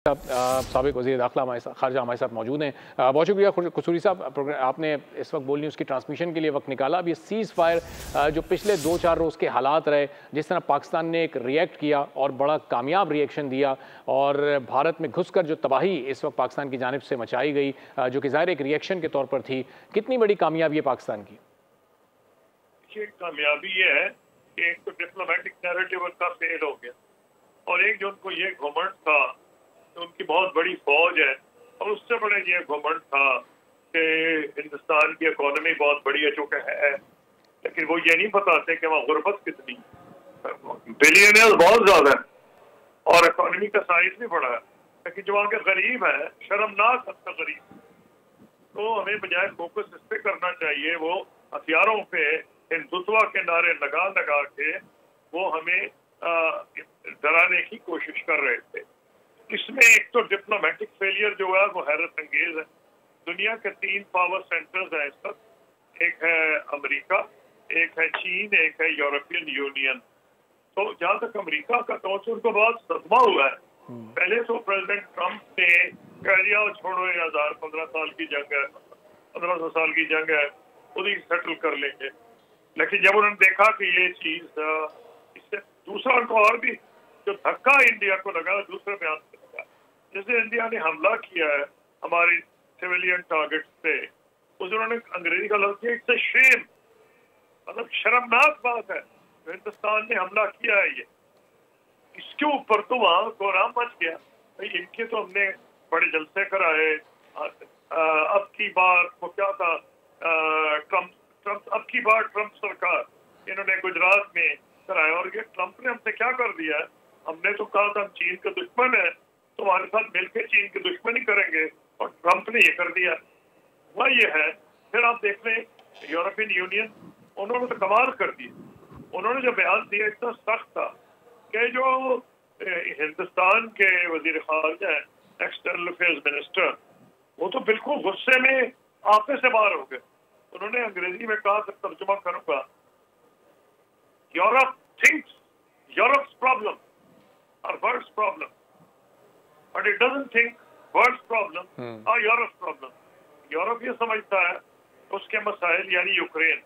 साबिक वज़ीर दाखिला ख़ारजा हमारे साथ मौजूद हैं। बहुत शुक्रिया कसूरी साहब, आपने इस वक्त बोल न्यूज़ की ट्रांसमिशन के लिए वक्त निकाला। अब ये सीज़ फायर जो पिछले 2-4 रोज़ के हालात रहे, जिस तरह पाकिस्तान ने एक रिएक्ट किया और बड़ा कामयाब रिएक्शन दिया और भारत में घुसकर जो तबाही इस वक्त पाकिस्तान की जानिब से मचाई गई, जो कि ज़ाहिर एक रिएक्शन के तौर पर थी, कितनी बड़ी कामयाबी है पाकिस्तान की? कामयाबी ये है कि एक तो डिप्लोमेटिक नैरेटिव उनका फेल हो गया और एक जो उनको ये घमंड था तो उनकी बहुत बड़ी फौज है और उससे बड़े ये घमंड था कि हिंदुस्तान की इकोनॉमी बहुत बड़ी है, चूंकि है, लेकिन वो ये नहीं बताते कि वहाँ गुर्बत कितनी, बिलियनियर्स बहुत ज्यादा है और इकोनॉमी का साइज भी बड़ा है, लेकिन जो वहाँ के गरीब है, शर्मनाक हद तक गरीब। तो हमें बजाय फोकस इस पे करना चाहिए, वो हथियारों पे हिंदुत्व के नारे लगा लगा के वो हमें डराने की कोशिश कर रहे थे। इसमें एक तो डिप्लोमेटिक फेलियर जो है वो हैरत अंगेज है। दुनिया के 3 पावर सेंटर्स हैं इस वक्त, एक है अमेरिका, एक है चीन, एक है यूरोपियन यूनियन। तो जहाँ तक अमेरिका का तो उनको बहुत सदमा हुआ है। पहले तो प्रेसिडेंट ट्रंप ने कह दिया छोड़ो 15 साल की जंग है, 1500 साल की जंग है, खुद ही सेटल कर लेंगे। लेकिन जब उन्होंने देखा कि ये चीज इससे दूसरा उनको और भी जो धक्का इंडिया को लगा, दूसरे बयान से लगा, जैसे इंडिया ने हमला किया है हमारी सिविलियन टारगेट पे, उस उन्होंने अंग्रेजी का लफ्ज किया इट्स अ शेम, मतलब शर्मनाक बात है तो हिंदुस्तान ने हमला किया है। ये इसके ऊपर तो वहां कोहराम मच गया, भाई इनके तो हमने बड़े जलसे कराए। अब की बार वो क्या था, अब की बार ट्रंप सरकार इन्होंने गुजरात में कराया और ये ट्रंप ने हमसे क्या कर दिया है, हमने तो कहा था हम चीन के दुश्मन है, तुम्हारे साथ मिलकर चीन की दुश्मनी करेंगे, और ट्रंप ने ये कर दिया। वह ये है, फिर आप देख लें यूरोपियन यूनियन, उन्होंने तो कमाल कर दिया। उन्होंने जो बयान दिया इतना सख्त था कि जो हिंदुस्तान के वजीर खारजा है, एक्सटर्नल अफेयर्स मिनिस्टर, वो तो बिल्कुल गुस्से में आपे से बाहर हो गए। उन्होंने अंग्रेजी में कहा, तर्जुमा करूंगा, यूरोप थिंक्स यूरोप्स प्रॉब्लम और world's problem, but it doesn't think world's problem और यूरोप्स प्रॉब्लम। यूरोप ये समझता है उसके मसाइल यानी यूक्रेन,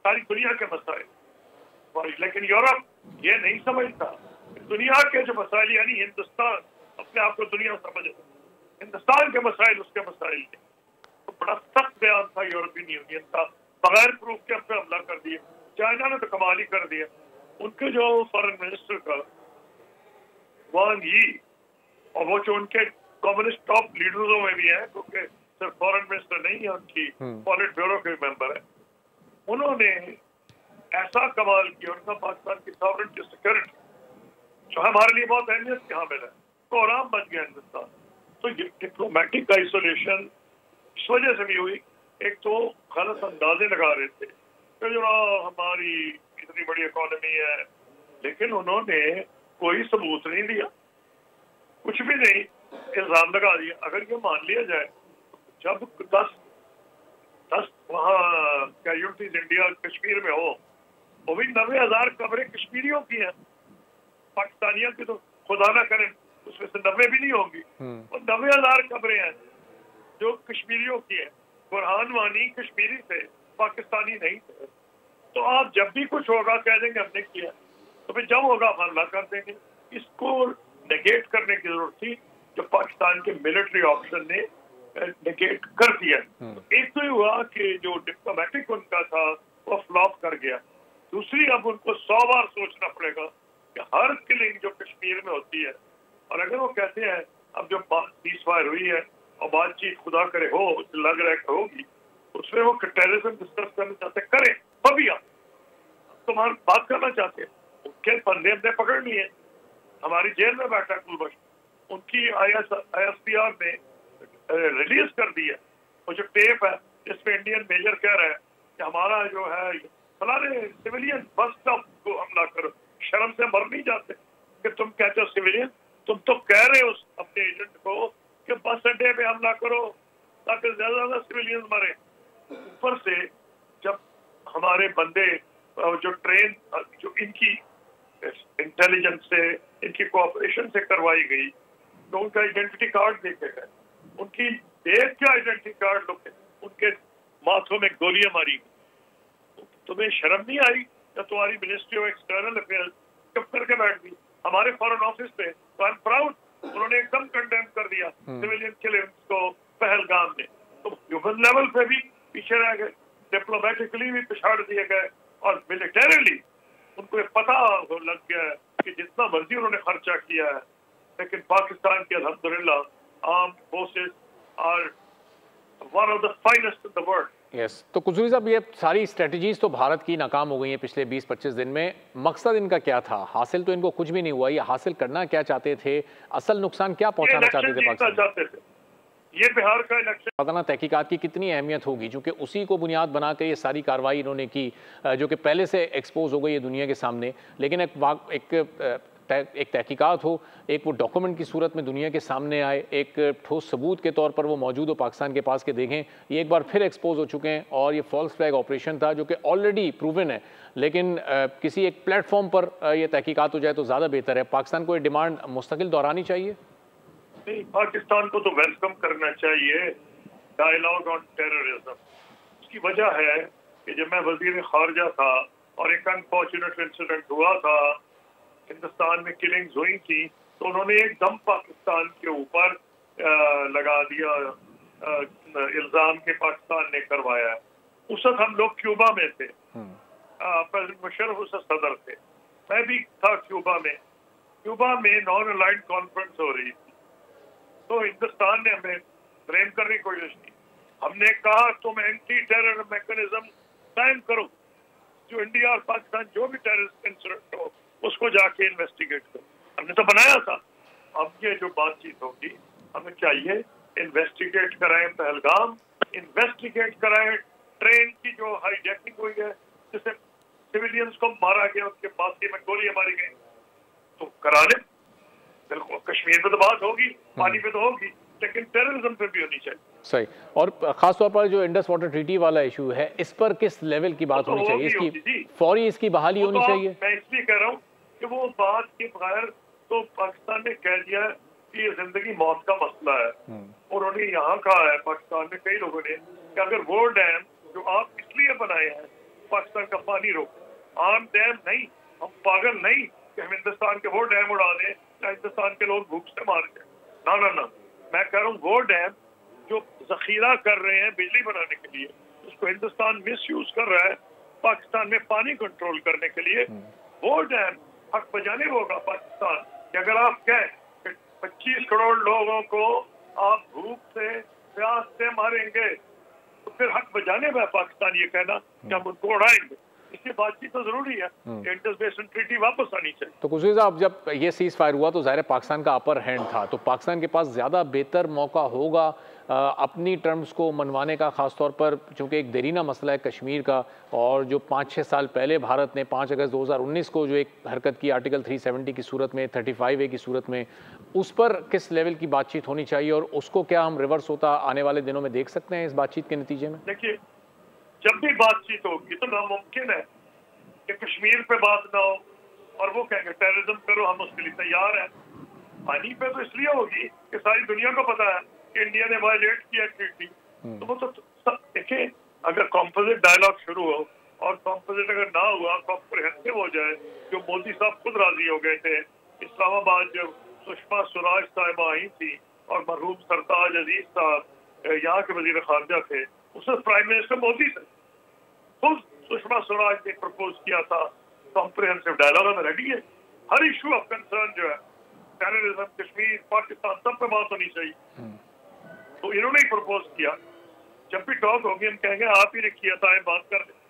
सारी दुनिया के मसाइल, लेकिन यूरोप ये नहीं समझता दुनिया के जो मसाइल यानी हिंदुस्तान अपने आप को दुनिया समझे, हिंदुस्तान के मसाइल उसके मसाइल नहीं। तो बड़ा सख्त बयान था यूरोपियन यूनियन का, बगैर प्रूफ के अपने हमला कर दिया। चाइना ने तो कमाल ही कर दिया, उनके जो फॉरेन मिनिस्टर का वांग यी, और वो जो उनके कम्युनिस्ट टॉप लीडरों में भी है, क्योंकि सिर्फ फॉरेन मिनिस्टर नहीं है, उनकी पॉलिट ब्यूरो के मेंबर है, उन्होंने ऐसा कमाल किया, उनका पाकिस्तान की सॉवरेनिटी सिक्योरिटी जो हमारे लिए बहुत अहमियत के हामिल है, कोहराम बच गया हिंदुस्तान। तो ये डिप्लोमेटिक आइसोलेशन इस वजह से भी हुई, एक तो गलत अंदाजे लगा रहे थे कि जो हमारी इतनी बड़ी इकोनॉमी है, लेकिन उन्होंने कोई सबूत नहीं दिया, कुछ भी नहीं, इल्जाम लगा दिया। अगर ये मान लिया जाए, जब 10 वहाँ कैजुअल्टीज इंडिया कश्मीर में हो, वो भी 90,000 कब्रें कश्मीरियों की हैं, पाकिस्तानियों की तो खुदा ना करें उसमें से 90 भी नहीं होंगी, और 90,000 कब्रें हैं जो कश्मीरियों की है। बुरहान वानी कश्मीरी थे, पाकिस्तानी नहीं थे। तो आप जब भी कुछ होगा कह देंगे हमने किया, तो फिर जब होगा हमला कर देंगे। इसको नेगेट करने की जरूरत थी, जो पाकिस्तान के मिलिट्री ऑप्शन ने नेगेट कर दिया। तो एक तो ये हुआ कि जो डिप्लोमेटिक उनका था वो फ्लॉप कर गया। दूसरी, अब उनको 100 बार सोचना पड़ेगा कि हर किलिंग जो कश्मीर में होती है, और अगर वो कहते हैं अब जो सीज फायर हुई है और बातचीत खुदा करे हो, लग रहा है होगी, उसमें वो टेररिज्म डिस्कस करना चाहते करें, अभी आप तुम्हारी बात करना चाहते हैं, उनके बंदे हमने पकड़ लिए, हमारी जेल में बैठा कुलभूषण, उनकी ISPR ने रिलीज कर दिया वो जो टेप है जिसमें इंडियन मेजर कह रहा है कि हमारा जो है फलाने सिविलियन बस स्टॉप को हमला करो। शर्म से मर नहीं जाते कि तुम कहते हो सिविलियन, तुम तो कह रहे हो अपने एजेंट को कि बस अड्डे पे हमला करो ताकि ज्यादा सिविलियन मरे। ऊपर से जब हमारे बंदे जो ट्रेन जो इनकी इंटेलिजेंस से, इनकी कोऑपरेशन से करवाई गई, तो उनका आइडेंटिटी कार्ड देखे गए, उनकी देश के आइडेंटिटी कार्ड लोग, उनके माथों में गोलियां मारी। तुम्हें शर्म नहीं आई जब तुम्हारी मिनिस्ट्री ऑफ एक्सटर्नल अफेयर्स चुप करके बैठ गई? हमारे फॉरेन ऑफिस पे तो आई एम प्राउड, उन्होंने एकदम कंडेम कर दिया सिविलियन किलिंग्स को पहलगाम में। तो ह्यूमन लेवल पे भी पीछे रह गए, डिप्लोमेटिकली भी पिछाड़ दिए गए, और मिलिटरीली उनको ये पता लग गया है कि जितना मर्जी उन्होंने खर्चा किया है, लेकिन पाकिस्तान के अल्हम्दुलिल्लाह armed forces are one of the finest in the world. Yes, तो कुसूरी साहब, ये सारी स्ट्रेटजीज तो भारत की नाकाम हो गई हैं पिछले 20-25 दिन में। मकसद इनका क्या था? हासिल तो इनको कुछ भी नहीं हुआ। ये हासिल करना क्या चाहते थे? असल नुकसान क्या पहुंचाना चाहते थे पाकिस्तान? ये बिहार का इलेक्शन अदालत तहकीकात की कितनी अहमियत होगी, क्योंकि उसी को बुनियाद बना के ये सारी कार्रवाई इन्होंने की, जो कि पहले से एक्सपोज हो गई है दुनिया के सामने। लेकिन एक तहकीकात हो, एक वो डॉक्यूमेंट की सूरत में दुनिया के सामने आए, एक ठोस सबूत के तौर पर वो मौजूद हो पाकिस्तान के पास के देखें, ये एक बार फिर एक्सपोज हो चुके हैं। और ये फॉल्स फ्लैग ऑपरेशन था जो कि ऑलरेडी प्रूवन है, लेकिन किसी एक प्लेटफॉर्म पर ये तहकीकात हो जाए तो ज़्यादा बेहतर है। पाकिस्तान को ये डिमांड मुस्तकिल दोहरानी चाहिए। नहीं, पाकिस्तान को तो वेलकम करना चाहिए डायलॉग ऑन टेररिज्म। उसकी वजह है कि जब मैं वजीर खारजा था और एक अनफॉर्चुनेट इंसिडेंट हुआ था, हिंदुस्तान में किलिंग्स हुई थी, तो उन्होंने एकदम पाकिस्तान के ऊपर लगा दिया इल्जाम के पाकिस्तान ने करवाया। उस वक्त हम लोग क्यूबा में थे, प्रेसिडेंट मुशर्रफ उस सदर थे, मैं भी था क्यूबा में। क्यूबा में नॉन अलाइंड कॉन्फ्रेंस हो रही थी, तो हिंदुस्तान ने हमें फ्रेम करने की कोशिश की। हमने कहा तुम एंटी टेरर मैकेनिज्म कायम करो, जो इंडिया और पाकिस्तान जो भी टेररिस्ट इंसिडेंट हो उसको जाके इन्वेस्टिगेट करो। हमने तो बनाया था। अब ये जो बातचीत होगी, हमें चाहिए इन्वेस्टिगेट कराएं पहलगाम, इन्वेस्टिगेट कराएं ट्रेन की जो हाईजैकिंग हुई है, जिससे सिविलियंस को मारा गया, उसके बाकी में गोलियां मारी गई, तो करा लें। बिल्कुल, कश्मीर पे तो बात होगी, पानी पे तो होगी, लेकिन टेररिज्म पे भी होनी चाहिए। सही। और खासतौर पर जो इंडस वाटर ट्रीटी वाला इशू है, इस पर किस लेवल की बात होनी चाहिए? इसकी फौरी इसकी बहाली होनी चाहिए। मैं इसलिए कह रहा हूँ कि वो बात के बगैर तो पाकिस्तान ने कह दिया कि ये जिंदगी मौत का मसला है। उन्होंने यहाँ कहा है, पाकिस्तान में कई लोगों ने, कि अगर वो डैम जो आप इसलिए बनाए हैं पाकिस्तान का पानी रोक, आम डैम नहीं, हम पागल नहीं कि हम हिंदुस्तान के वो डैम उड़ा दें या हिंदुस्तान के लोग भूख से मार जाए। ना ना ना, मैं कह रहा हूँ वो डैम जो जखीरा कर रहे हैं बिजली बनाने के लिए, उसको हिंदुस्तान मिस यूज कर रहा है पाकिस्तान में पानी कंट्रोल करने के लिए, वो डैम हक बजाने होगा पाकिस्तान कि अगर आप कहें 25 करोड़ लोगों को आप भूख से प्यास से मारेंगे, तो फिर हक बजाने में पाकिस्तान ये कहना कि हम उनको उड़ाएंगे। इसलिए बातचीत तो जरूरी है, इंडस बेसिन ट्रीटी वापस आनी चाहिए। तो कुसूरी साहब, जब ये सीज फायर हुआ तो ज़ाहिर है पाकिस्तान का अपर हैंड था, तो पाकिस्तान के पास ज़्यादा बेहतर मौका होगा अपनी टर्म्स को मनवाने का, ख़ासतौर पर चूँकि एक देरीना मसला है कश्मीर का, और जो 5-6 साल पहले भारत ने 5 अगस्त 2019 को जो एक हरकत की आर्टिकल 370 की सूरत में, 35A की सूरत में, उस पर किस लेवल की बातचीत होनी चाहिए, और उसको क्या हम रिवर्स होता आने वाले दिनों में देख सकते हैं इस बातचीत के नतीजे में? देखिए, जब भी बातचीत होगी तो नामुमकिन है कि कश्मीर पे बात ना हो और वो कहेंगे टेररिज्म करो, हम उसके लिए तैयार हैं। पानी पे तो इसलिए होगी कि सारी दुनिया को पता है कि इंडिया ने वायलेट किया ट्रीटी। तो वो तो देखिए, अगर कॉम्पोजिट डायलॉग शुरू हो और कॉम्पोजिट अगर ना हुआ, कॉम्प्रिहेंसिव हो जाए, जो मोदी साहब खुद राजी हो गए थे। इस्लामाबाद जब सुषमा स्वराज साहिबा आई थी और मरहूम सरताज अजीज साहब यहाँ के वजीर खारजा थे, उसने प्राइम मिनिस्टर मोदी से खुद सुषमा स्वराज ने प्रपोज किया था कॉम्प्रिहेंसिव डायलॉग में रेडी है। हर इशू ऑफ कंसर्न जो है, टेररिज्म, कश्मीर, पाकिस्तान, सब पे बात होनी चाहिए। तो इन्होंने ही प्रपोज किया। जब भी टॉक होगी हम कहेंगे आप ही ने किया था, बात कर दें।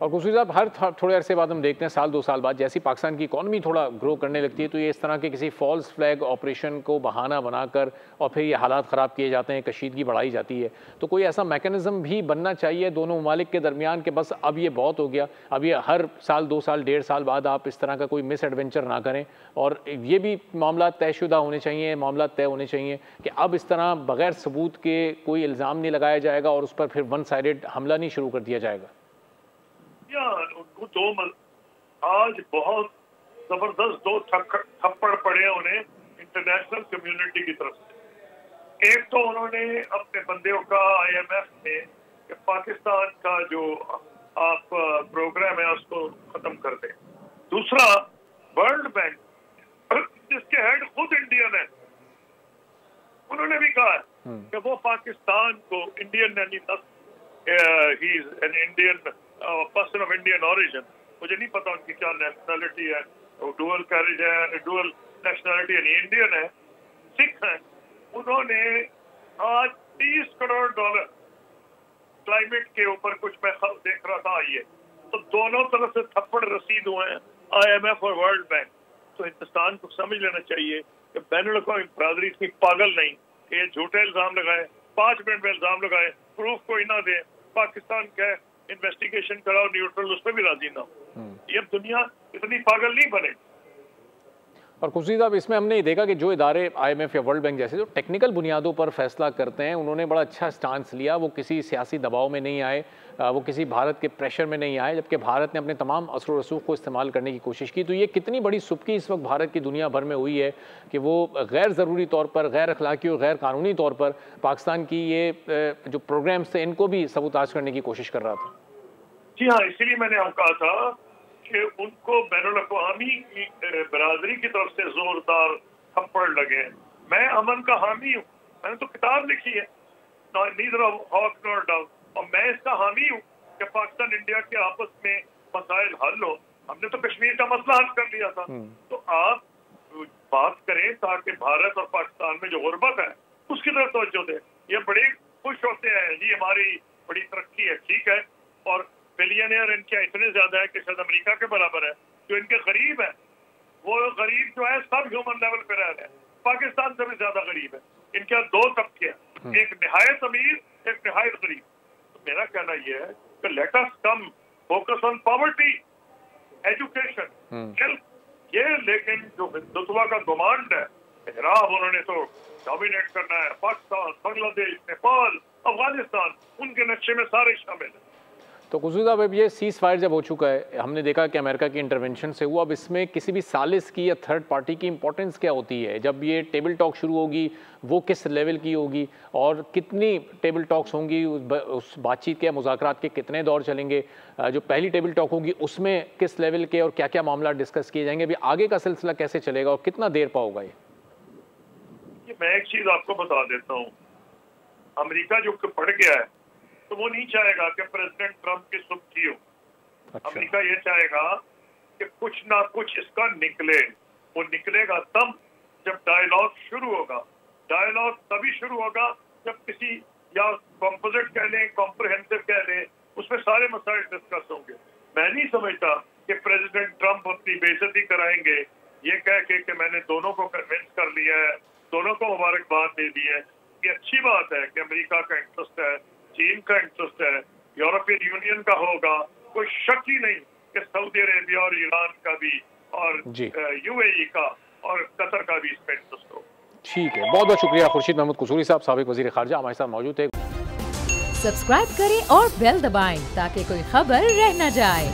और कुसूरी साहब, हर थोड़े अरसे बाद हम देखते हैं, साल 2 साल बाद जैसी पाकिस्तान की इकॉनमी थोड़ा ग्रो करने लगती है, तो ये इस तरह के किसी फॉल्स फ्लैग ऑपरेशन को बहाना बनाकर और फिर ये हालात ख़राब किए जाते हैं, कशीदगी बढ़ाई जाती है। तो कोई ऐसा मैकेनिज्म भी बनना चाहिए दोनों ममालिक के दरमियान कि बस अब ये बहुत हो गया, अब ये हर साल 2 साल 1.5 साल बाद आप इस तरह का कोई मिस एडवेंचर ना करें, और ये भी मामला तयशुदा होने चाहिए, मामला तय होने चाहिए कि अब इस तरह बगैर सबूत के कोई इल्ज़ाम नहीं लगाया जाएगा और उस पर फिर वन साइडेड हमला नहीं शुरू कर दिया जाएगा। उनको आज बहुत जबरदस्त 2 थप्पड़ पड़े उन्हें इंटरनेशनल कम्युनिटी की तरफ से। एक तो उन्होंने अपने बंदों का IMF में कि पाकिस्तान का जो आप प्रोग्राम है उसको खत्म कर दें। दूसरा, वर्ल्ड बैंक जिसके हेड खुद इंडियन है, उन्होंने भी कहा है कि वो पाकिस्तान को इंडियन, यानी he is an Indian person of Indian origin, मुझे नहीं पता उनकी क्या नेशनैलिटी है, वो डुअल कैरेज है, डुअल नेशनैलिटी यानी इंडियन है, सिख है। उन्होंने आज $30 करोड़ क्लाइमेट के ऊपर, कुछ मैं देख रहा था ये, तो दोनों तरफ से थप्पड़ रसीद हुए हैं IMF और वर्ल्ड बैंक। तो हिंदुस्तान को समझ लेना चाहिए कि बैनुल-अक़वामी बरादरी इतनी पागल नहीं कि ये झूठे इल्जाम लगाए, 5 मिनट में इल्जाम लगाए, प्रूफ कोई ना दे, पाकिस्तान का इन्वेस्टिगेशन कराओ न्यूट्रल, उस पर भी राजी ना हो। ये दुनिया इतनी पागल नहीं बने। और खुर्शीद साहब, इसमें हमने ये देखा कि जो इदारे IMF या वर्ल्ड बैंक जैसे जो टेक्निकल बुनियादों पर फैसला करते हैं, उन्होंने बड़ा अच्छा स्टांस लिया। वो किसी सियासी दबाव में नहीं आए, वो किसी भारत के प्रेशर में नहीं आए, जबकि भारत ने अपने तमाम असर व रसूख को इस्तेमाल करने की कोशिश की। तो ये कितनी बड़ी सुबकी इस वक्त भारत की दुनिया भर में हुई है कि वो गैर ज़रूरी तौर पर, गैर अखलाकी और गैर कानूनी तौर पर पाकिस्तान की ये जो प्रोग्राम्स थे इनको भी सबूताज करने की कोशिश कर रहा था। जी हाँ, इसीलिए मैंने हम कहा था कि उनको बैनुल-अक़वामी बरादरी की तरफ से जोरदार थप्पड़ लगे। मैं अमन का हामी हूँ, मैंने तो किताब लिखी है नीदर हॉक नॉर डाउन, और मैं इसका हामी हूँ कि पाकिस्तान इंडिया के आपस में मसाइल हल हो। हमने तो कश्मीर का मसला हल कर लिया था। तो आप बात करें ताकि भारत और पाकिस्तान में जो गुर्बत है उसकी तरफ तवज्जो दें। ये बड़े खुश होते हैं जी हमारी बड़ी तरक्की है, ठीक है, और बिलियनियर इनके इतने ज्यादा है कि शायद अमेरिका के बराबर है। जो इनके गरीब है, वो गरीब जो है सब ह्यूमन लेवल पे रह रहे हैं, पाकिस्तान से भी ज्यादा गरीब है। इनके 2 तबके हैं, एक निहायत अमीर, एक निहायत गरीब। तो मेरा कहना यह है कि let us come focus on poverty, education, health, ये लेकिन जो हिंदुत्व का गुमांड है, इराब उन्होंने तो डोमिनेट करना है, पाकिस्तान, बांग्लादेश, नेपाल, अफगानिस्तान, उनके नक्शे में सारे शामिल हैं। तो खुर्शीद साहब, अब ये सीज फायर जब हो चुका है, हमने देखा कि अमेरिका की इंटरवेंशन से हुआ, अब इसमें किसी भी सालिस की या थर्ड पार्टी की इंपॉर्टेंस क्या होती है? जब ये टेबल टॉक शुरू होगी, वो किस लेवल की होगी और कितनी टेबल टॉक्स होंगी, उस बातचीत के, मुज़ाकरात के कितने दौर चलेंगे? जो पहली टेबल टॉक होगी उसमें किस लेवल के और क्या क्या मामला डिस्कस किए जाएंगे? अभी आगे का सिलसिला कैसे चलेगा और कितना देर पाओगा ये? मैं एक चीज़ आपको बता देता हूँ, अमेरिका जो पड़ गया है तो वो नहीं चाहेगा कि प्रेसिडेंट ट्रंप की सुर्खी हो। अच्छा। अमेरिका ये चाहेगा कि कुछ ना कुछ इसका निकले। वो निकलेगा तब जब डायलॉग शुरू होगा। डायलॉग तभी शुरू होगा जब किसी, या कॉम्पोजिट कह लें, कॉम्प्रिहेंसिव कह लें, उसमें सारे मसाइल डिस्कस होंगे। मैं नहीं समझता कि प्रेसिडेंट ट्रंप अपनी बेइज्जती कराएंगे ये कह के कि मैंने दोनों को कन्विंस कर लिया है, दोनों को मुबारकबाद दे दी है। ये अच्छी बात है कि अमेरिका का इंटरेस्ट है, चीन का इंटरेस्ट है, यूरोपियन यूनियन का होगा, कोई शक ही नहीं कि सऊदी अरेबिया और ईरान का भी और UAE का और कतर का भी इसमें इंटरेस्ट हो। ठीक है, बहुत बहुत शुक्रिया खुर्शीद महमूद कसूरी साहब, साबिक वज़ीर ख़ारजा, हमारे साथ मौजूद थे। सब्सक्राइब करें और बेल दबाएं ताकि कोई खबर रह न जाए।